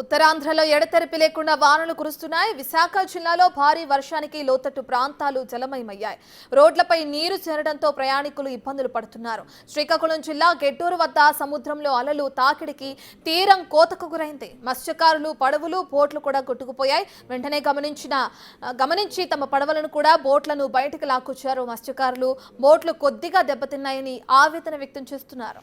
ఉత్తరాంధ్రలో ఎడతెరిపి లేకుండా వానలు కురుస్తున్నాయి. విశాఖ జిల్లాలో భారీ వర్షానికి లోతట్టు ప్రాంతాలు జలమయమయ్యాయి. రోడ్లపై నీరు చేరడంతో ప్రయాణికులు ఇబ్బందులు పడుతున్నారు. శ్రీకాకుళం జిల్లా గెడ్డూరు వద్ద సముద్రంలో అలలు తాకిడికి తీరం కోతకు గురైంది. మత్స్యకారులు పడవలు బోట్లు కూడా కొట్టుకుపోయాయి. వెంటనే గమనించి తమ పడవలను కూడా బోట్లను బయటకు లాక్కొచ్చారు మత్స్యకారులు. బోట్లు కొద్దిగా దెబ్బతిన్నాయని ఆవేదన వ్యక్తం చేస్తున్నారు.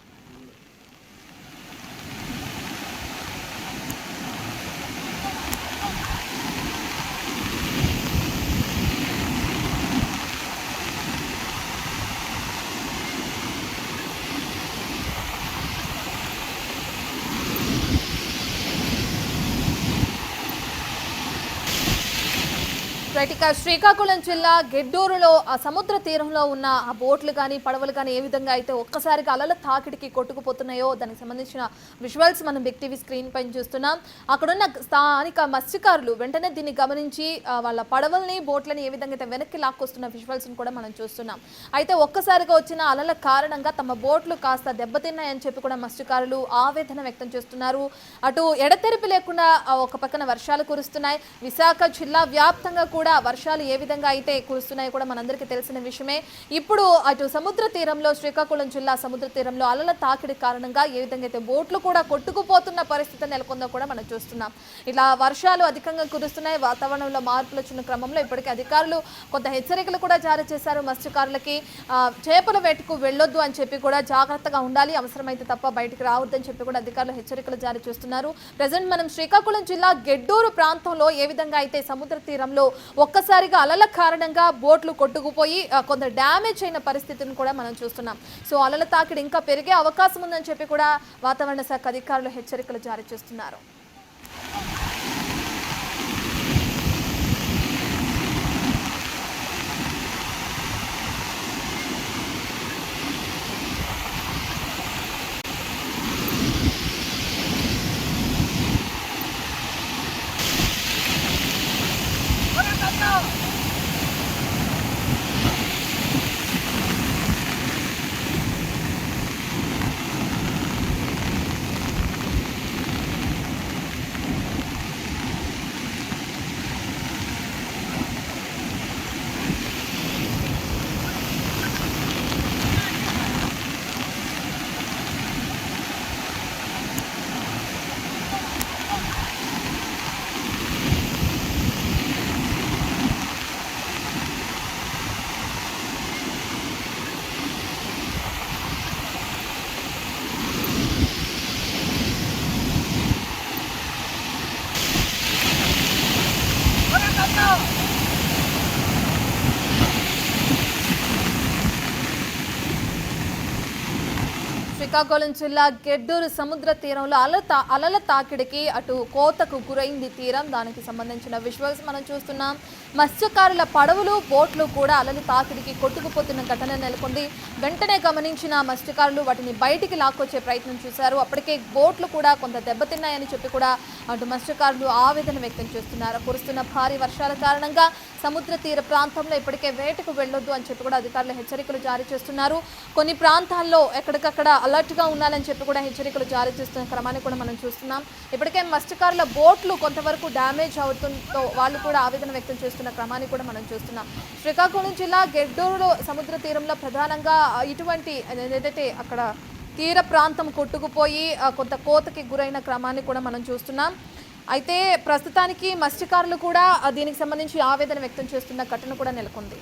శ్రీకాకుళం జిల్లా గెడ్డూరులో ఆ సముద్ర తీరంలో ఉన్న ఆ బోట్లు కానీ పడవలు కానీ ఏ విధంగా అయితే ఒక్కసారిగా అలల తాకిడికి కొట్టుకుపోతున్నాయో దానికి సంబంధించిన విజువల్స్ మనం బిగ్ టీవీ స్క్రీన్ పైన చూస్తున్నాం. అక్కడున్న స్థానిక మత్స్యకారులు వెంటనే దీన్ని గమనించి వాళ్ళ పడవల్ని బోట్లని ఏ విధంగా అయితే వెనక్కి లాక్కొస్తున్న విజువల్స్ని కూడా మనం చూస్తున్నాం. అయితే ఒక్కసారిగా వచ్చిన అలల కారణంగా తమ బోట్లు కాస్త దెబ్బతిన్నాయని చెప్పి కూడా మత్స్యకారులు ఆవేదన వ్యక్తం చేస్తున్నారు. అటు ఎడతెరిపి లేకుండా ఒక పక్కన వర్షాలు కురుస్తున్నాయి. విశాఖ జిల్లా వ్యాప్తంగా కూడా వర్షాలు ఏ విధంగా అయితే కురుస్తున్నాయో కూడా మనందరికీ తెలిసిన విషయమే. ఇప్పుడు అటు సముద్ర తీరంలో శ్రీకాకుళం జిల్లా సముద్ర తీరంలో అలల తాకిడి కారణంగా ఏ విధంగా అయితే బోట్లు కూడా కొట్టుకుపోతున్న పరిస్థితి నెలకొందో కూడా మనం చూస్తున్నాం. ఇలా వర్షాలు అధికంగా కురుస్తున్నాయి. వాతావరణంలో మార్పులు వచ్చిన క్రమంలో ఇప్పటికే అధికారులు కొంత హెచ్చరికలు కూడా జారీ చేశారు. మత్స్యకారులకి చేపల వేటకు వెళ్ళొద్దు అని చెప్పి కూడా జాగ్రత్తగా ఉండాలి, అవసరమైతే తప్ప బయటికి రావద్దని చెప్పి కూడా అధికారులు హెచ్చరికలు జారీ చేస్తున్నారు. ప్రజెంట్ మనం శ్రీకాకుళం జిల్లా గెడ్డూరు ప్రాంతంలో ఏ విధంగా అయితే సముద్ర తీరంలో ఒక్కసారిగా అలల కారణంగా బోట్లు కొట్టుకుపోయి కొంత డ్యామేజ్ అయిన పరిస్థితిని కూడా మనం చూస్తున్నాం. సో అలల తాకిడి ఇంకా పెరిగే అవకాశం ఉందని చెప్పి కూడా వాతావరణ శాఖ అధికారులు హెచ్చరికలు జారీ చేస్తున్నారు. శ్రీకాకుళం జిల్లా గెడ్డూరు సముద్ర తీరంలో అలల తాకిడికి అటు కోతకు గురైంది తీరం. దానికి సంబంధించిన విజువల్స్ మనం చూస్తున్నాం. మత్స్యకారుల పడవలు బోట్లు కూడా అలల తాకిడికి కొట్టుకుపోతున్న ఘటన నెలకొంది. వెంటనే గమనించిన మత్స్యకారులు వాటిని బయటికి లాక్కొచ్చే ప్రయత్నం చేశారు. అప్పటికే బోట్లు కూడా కొంత దెబ్బతిన్నాయని చెప్పి కూడా అటు మత్స్యకారులు ఆవేదన వ్యక్తం చేస్తున్నారు. కురుస్తున్న భారీ వర్షాల కారణంగా సముద్ర తీర ప్రాంతంలో ఇప్పటికే వేటకు వెళ్ళొద్దు అని చెప్పి కూడా అధికారులు హెచ్చరికలు జారీ చేస్తున్నారు. కొన్ని ప్రాంతాల్లో ఎక్కడికక్కడ అలర్ట్గా ఉండాలని చెప్పి కూడా హెచ్చరికలు జారీ చేస్తున్న క్రమాన్ని కూడా మనం చూస్తున్నాం. ఇప్పటికే మత్స్యకారుల బోట్లు కొంతవరకు డ్యామేజ్ అవుతుందో వాళ్ళు కూడా ఆవేదన వ్యక్తం చేస్తున్న క్రమాన్ని కూడా మనం చూస్తున్నాం. శ్రీకాకుళం జిల్లా గెడ్డూరు సముద్ర తీరంలో ప్రధానంగా ఇటువంటి ఏదైతే అక్కడ తీర ప్రాంతం కొట్టుకుపోయి కొంత కోతకి గురైన క్రమాన్ని కూడా మనం చూస్తున్నాం. అయితే ప్రస్తుతానికి మత్స్యకారులు కూడా దీనికి సంబంధించి ఆవేదన వ్యక్తం చేస్తున్న ఘటన కూడా నెలకొంది.